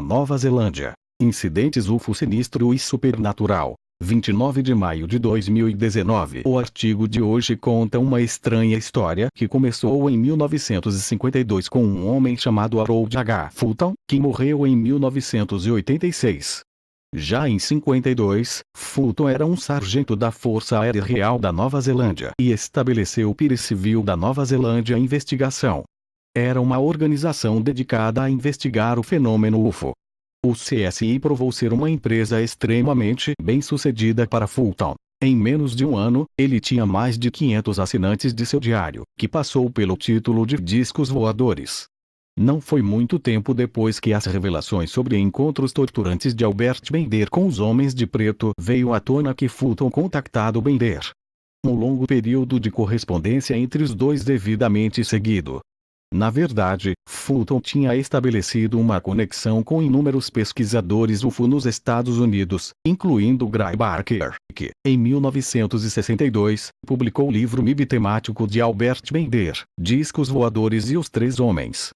Nova Zelândia. Incidentes UFO sinistro e supernatural. 29 de maio de 2019. O artigo de hoje conta uma estranha história que começou em 1952 com um homem chamado Harold H. Fulton, que morreu em 1986. Já em 52, Fulton era um sargento da Força Aérea Real da Nova Zelândia e estabeleceu o Pire Civil da Nova Zelândia Investigação. Era uma organização dedicada a investigar o fenômeno UFO. O CSI provou ser uma empresa extremamente bem-sucedida para Fulton. Em menos de um ano, ele tinha mais de 500 assinantes de seu diário, que passou pelo título de Discos Voadores. Não foi muito tempo depois que as revelações sobre encontros torturantes de Albert Bender com os Homens de Preto veio à tona que Fulton contactado Bender. Um longo período de correspondência entre os dois devidamente seguido. Na verdade, Fulton tinha estabelecido uma conexão com inúmeros pesquisadores UFO nos Estados Unidos, incluindo Guy Barker, que, em 1962, publicou o livro MIB temático de Albert Bender, Discos Voadores e os Três Homens.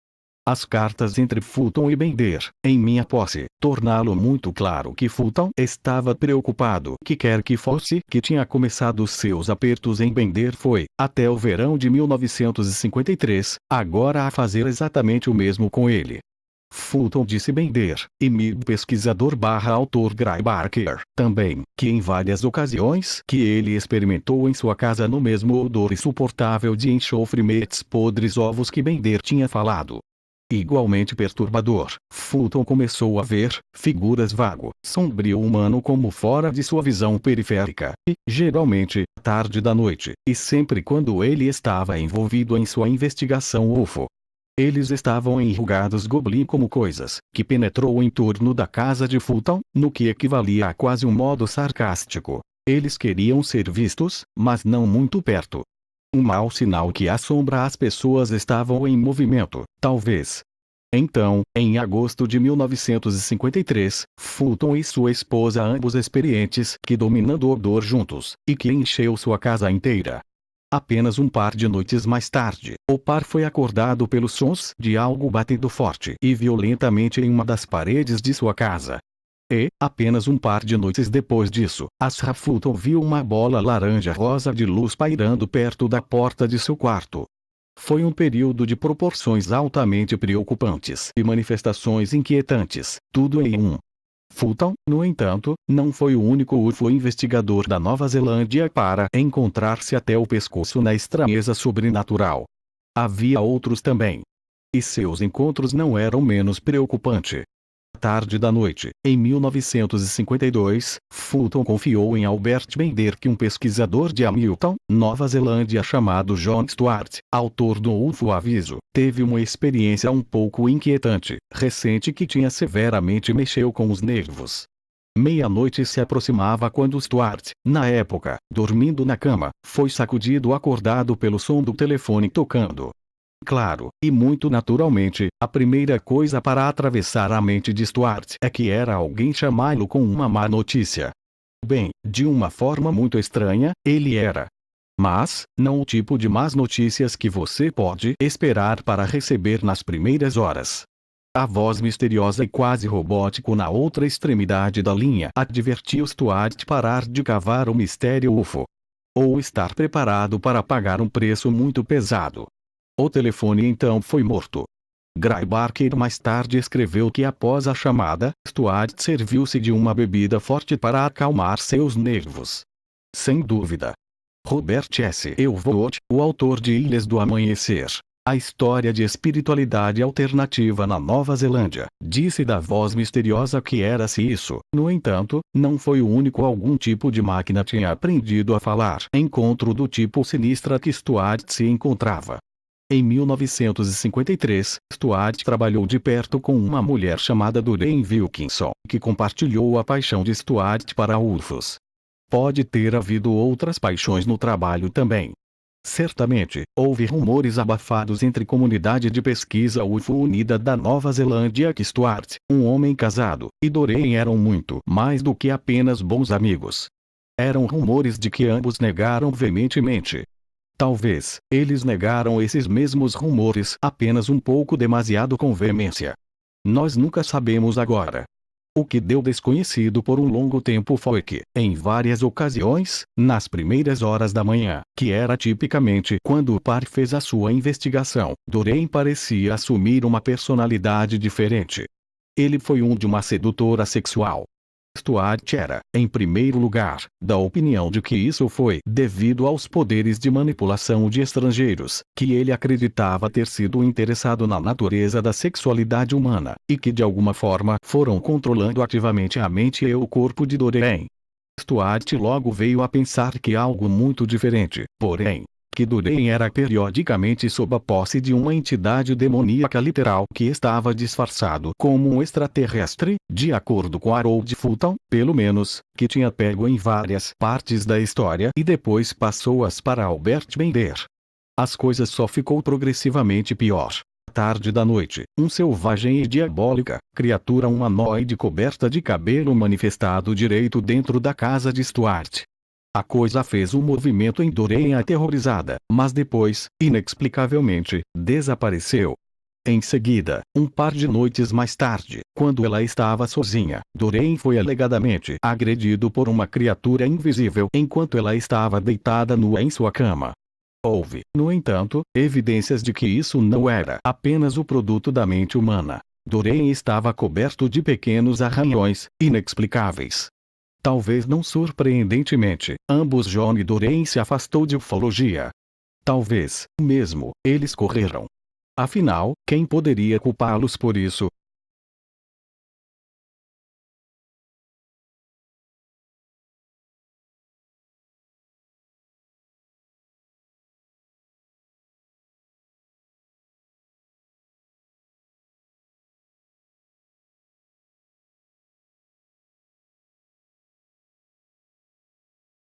As cartas entre Fulton e Bender, em minha posse, tornaram muito claro que Fulton estava preocupado que quer que fosse que tinha começado seus apertos em Bender foi, até o verão de 1953, agora a fazer exatamente o mesmo com ele. Fulton disse Bender, e MIB pesquisador/autor Guy Barker, também, que em várias ocasiões que ele experimentou em sua casa no mesmo odor insuportável de enxofre metes podres ovos que Bender tinha falado. Igualmente perturbador, Fulton começou a ver figuras vago, sombrio humano como fora de sua visão periférica, e, geralmente, tarde da noite, e sempre quando ele estava envolvido em sua investigação UFO. Eles estavam enrugados goblin como coisas, que penetrou em torno da casa de Fulton, no que equivalia a quase um modo sarcástico. Eles queriam ser vistos, mas não muito perto. Um mau sinal que assombra as pessoas estavam em movimento, talvez. Então, em agosto de 1953, Fulton e sua esposa ambos experientes que dominando o odor juntos, e que encheu sua casa inteira. Apenas um par de noites mais tarde, o par foi acordado pelos sons de algo batendo forte e violentamente em uma das paredes de sua casa. E, apenas um par de noites depois disso, Asra Fulton viu uma bola laranja-rosa de luz pairando perto da porta de seu quarto. Foi um período de proporções altamente preocupantes e manifestações inquietantes, tudo em um. Fulton, no entanto, não foi o único UFO investigador da Nova Zelândia para encontrar-se até o pescoço na estranheza sobrenatural. Havia outros também. E seus encontros não eram menos preocupantes. Tarde da noite, em 1952, Fulton confiou em Albert Bender que um pesquisador de Hamilton, Nova Zelândia chamado John Stuart, autor do UFO Aviso, teve uma experiência um pouco inquietante, recente que tinha severamente mexeu com os nervos. Meia-noite se aproximava quando Stuart, na época, dormindo na cama, foi acordado pelo som do telefone tocando. Claro, e muito naturalmente, a primeira coisa para atravessar a mente de Stuart é que era alguém chamá-lo com uma má notícia. Bem, de uma forma muito estranha, ele era. Mas, não o tipo de más notícias que você pode esperar para receber nas primeiras horas. A voz misteriosa e quase robótico na outra extremidade da linha advertiu Stuart parar de cavar o mistério UFO. Ou estar preparado para pagar um preço muito pesado. O telefone então foi morto. Guy Barker mais tarde escreveu que após a chamada, Stuart serviu-se de uma bebida forte para acalmar seus nervos. Sem dúvida. Robert S. Eulvoet, o autor de Ilhas do Amanhecer, a história de espiritualidade alternativa na Nova Zelândia, disse da voz misteriosa que era-se isso. No entanto, não foi o único algum tipo de máquina tinha aprendido a falar. Encontro do tipo sinistra que Stuart se encontrava. Em 1953, Stuart trabalhou de perto com uma mulher chamada Doreen Wilkinson, que compartilhou a paixão de Stuart para UFOs. Pode ter havido outras paixões no trabalho também. Certamente, houve rumores abafados entre comunidade de pesquisa UFO unida da Nova Zelândia que Stuart, um homem casado, e Doreen eram muito mais do que apenas bons amigos. Eram rumores de que ambos negaram veementemente. Talvez, eles negaram esses mesmos rumores apenas um pouco demasiado com veemência. Nós nunca sabemos agora. O que deu desconhecido por um longo tempo foi que, em várias ocasiões, nas primeiras horas da manhã, que era tipicamente quando o par fez a sua investigação, Doreen parecia assumir uma personalidade diferente. Ele foi de uma sedutora sexual. Stuart era, em primeiro lugar, da opinião de que isso foi devido aos poderes de manipulação de estrangeiros, que ele acreditava ter sido interessado na natureza da sexualidade humana, e que de alguma forma foram controlando ativamente a mente e o corpo de Doreen. Stuart logo veio a pensar que algo muito diferente, porém, que Doreen era periodicamente sob a posse de uma entidade demoníaca literal que estava disfarçado como um extraterrestre, de acordo com Harold Fulton, pelo menos, que tinha pego em várias partes da história e depois passou-as para Albert Bender. As coisas só ficou progressivamente pior. À tarde da noite, um selvagem e diabólica criatura humanoide coberta de cabelo manifestado direito dentro da casa de Stuart. A coisa fez um movimento em Doreen aterrorizada, mas depois, inexplicavelmente, desapareceu. Em seguida, um par de noites mais tarde, quando ela estava sozinha, Doreen foi alegadamente agredido por uma criatura invisível enquanto ela estava deitada nua em sua cama. Houve, no entanto, evidências de que isso não era apenas o produto da mente humana. Doreen estava coberto de pequenos arranhões, inexplicáveis. Talvez não surpreendentemente, ambos John e Doreen se afastou de ufologia. Talvez, mesmo, eles correram. Afinal, quem poderia culpá-los por isso?